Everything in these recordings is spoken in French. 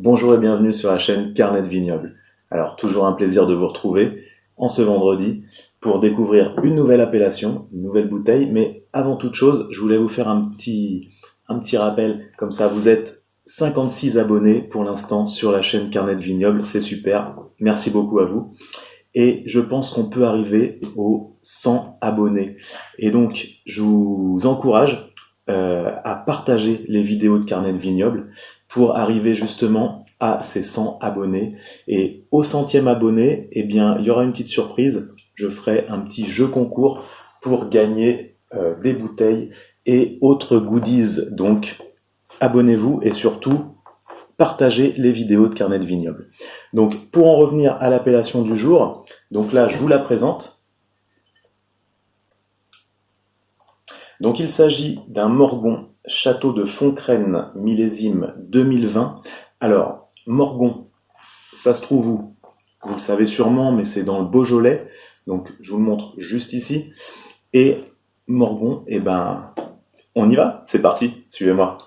Bonjour et bienvenue sur la chaîne Carnet de Vignoble. Alors, toujours un plaisir de vous retrouver en ce vendredi pour découvrir une nouvelle appellation, une nouvelle bouteille. Mais avant toute chose, je voulais vous faire un petit rappel. Comme ça, vous êtes 56 abonnés pour l'instant sur la chaîne Carnet de Vignoble. C'est super. Merci beaucoup à vous. Et je pense qu'on peut arriver aux 100 abonnés. Et donc, je vous encourage à partager les vidéos de Carnet de Vignoble pour arriver justement à ces 100 abonnés. Et au 100e abonné, eh bien, il y aura une petite surprise. Je ferai un petit jeu concours pour gagner des bouteilles et autres goodies. Donc, abonnez-vous et surtout, partagez les vidéos de Carnet de Vignoble. Donc, pour en revenir à l'appellation du jour, donc là, je vous la présente. Donc, il s'agit d'un Morgon Château de Foncrène millésime 2020. Alors, Morgon, ça se trouve où? Vous le savez sûrement, mais c'est dans le Beaujolais. Donc, je vous le montre juste ici. Et Morgon, eh ben, on y va. C'est parti, suivez-moi.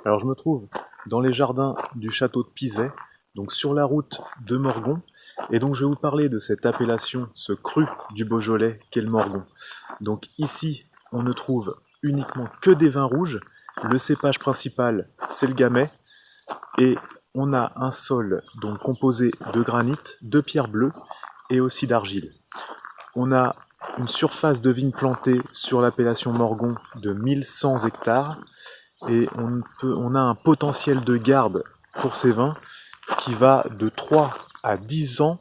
Alors je me trouve dans les jardins du château de Pizay, donc sur la route de Morgon, et donc je vais vous parler de cette appellation, ce cru du Beaujolais qu'est le Morgon. Donc ici, on ne trouve uniquement que des vins rouges, le cépage principal c'est le gamay, et on a un sol donc composé de granit, de pierre bleue et aussi d'argile. On a une surface de vignes plantées sur l'appellation Morgon de 1100 hectares, et on a un potentiel de garde pour ces vins qui va de 3 à 10 ans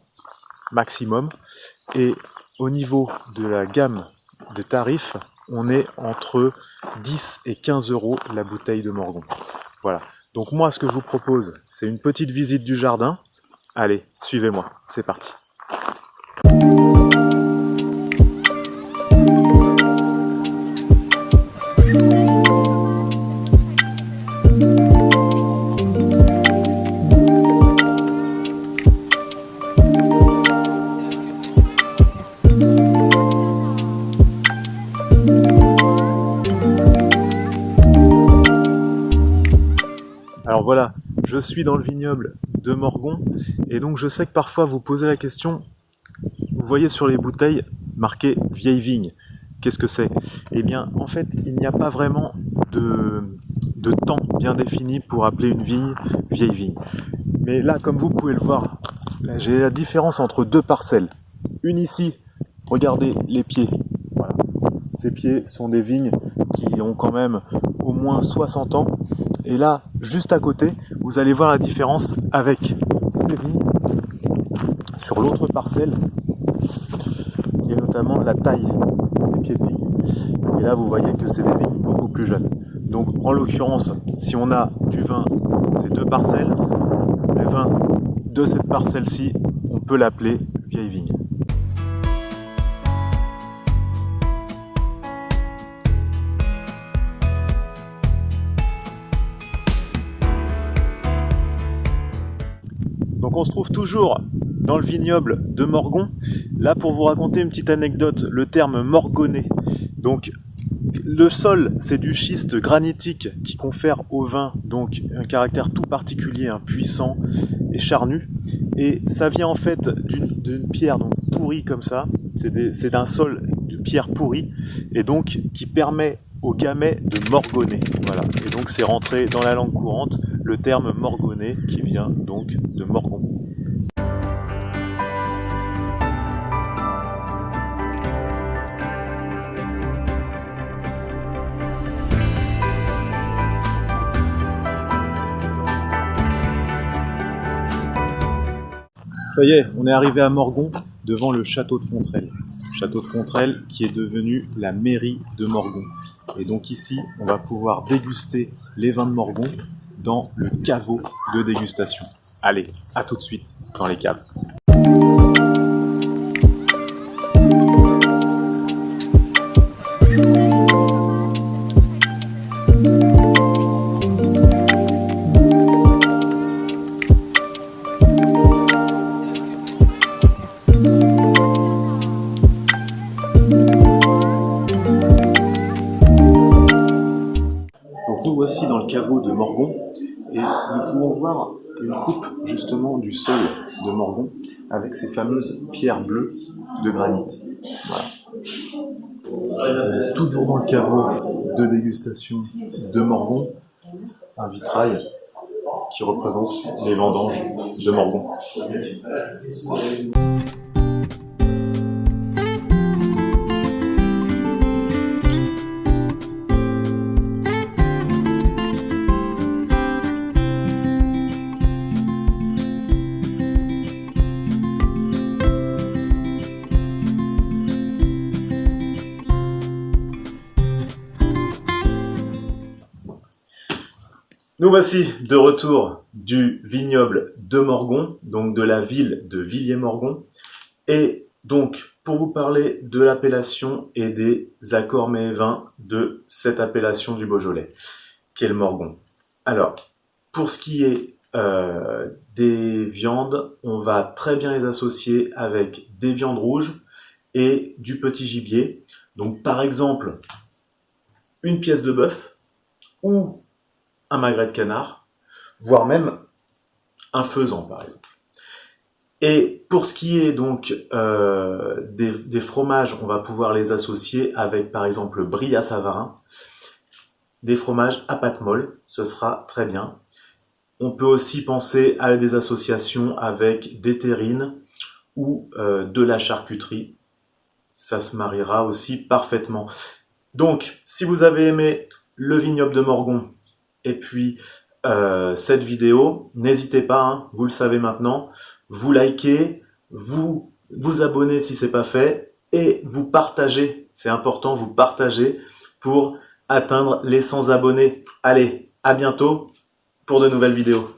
maximum. Et au niveau de la gamme de tarifs, on est entre 10 et 15 euros la bouteille de Morgon. Voilà. Donc moi, ce que je vous propose, c'est une petite visite du jardin. Allez, suivez-moi, c'est parti. Alors voilà, je suis dans le vignoble de Morgon et donc je sais que parfois vous posez la question, vous voyez sur les bouteilles marqué vieille vigne, qu'est-ce que c'est? Eh bien en fait il n'y a pas vraiment de temps bien défini pour appeler une vigne vieille vigne. Mais là comme vous pouvez le voir, là, j'ai la différence entre deux parcelles. Une ici, regardez les pieds, voilà. Ces pieds sont des vignes qui ont quand même au moins 60 ans. Et là, juste à côté, vous allez voir la différence avec ces vignes sur l'autre parcelle. Il y a notamment la taille des pieds de vigne. Et là, vous voyez que c'est des vignes beaucoup plus jeunes. Donc, en l'occurrence, si on a du vin de ces deux parcelles, le vin de cette parcelle-ci, on peut l'appeler vieille vigne. Donc on se trouve toujours dans le vignoble de Morgon. Là pour vous raconter une petite anecdote, le terme morgonné. Donc le sol c'est du schiste granitique qui confère au vin donc un caractère tout particulier, puissant et charnu. Et ça vient en fait d'une pierre donc pourrie comme ça. C'est d'un sol de pierre pourrie et donc qui permet au gamay de morgonner. Voilà. Et donc c'est rentré dans la langue courante le terme morgonné qui vient donc de Morgon. Ça y est, on est arrivé à Morgon devant le château de Fontrelle. Château de Fontrelle qui est devenu la mairie de Morgon. Et donc ici, on va pouvoir déguster les vins de Morgon dans le caveau de dégustation. Allez, à tout de suite dans les caves. voici dans le caveau de Morgon et nous pouvons voir une coupe justement du sol de Morgon avec ces fameuses pierres bleues de granit. Voilà. Toujours dans le caveau de dégustation de Morgon, un vitrail qui représente les vendanges de Morgon. Nous voici de retour du vignoble de Morgon, donc de la ville de Villiers-Morgon. Et donc, pour vous parler de l'appellation et des accords mets et vins de cette appellation du Beaujolais, qui est le Morgon. Alors, pour ce qui est des viandes, on va très bien les associer avec des viandes rouges et du petit gibier. Donc, par exemple, une pièce de bœuf ou un magret de canard, voire même un faisan par exemple. Et pour ce qui est donc des fromages, on va pouvoir les associer avec par exemple brie à Savarin, des fromages à pâte molle, ce sera très bien. On peut aussi penser à des associations avec des terrines ou de la charcuterie, ça se mariera aussi parfaitement. Donc, si vous avez aimé le vignoble de Morgon, et puis cette vidéo, n'hésitez pas, hein, vous le savez maintenant, vous likez, vous abonnez si c'est pas fait, et vous partagez, c'est important, vous partagez pour atteindre les 100 abonnés. Allez, à bientôt pour de nouvelles vidéos.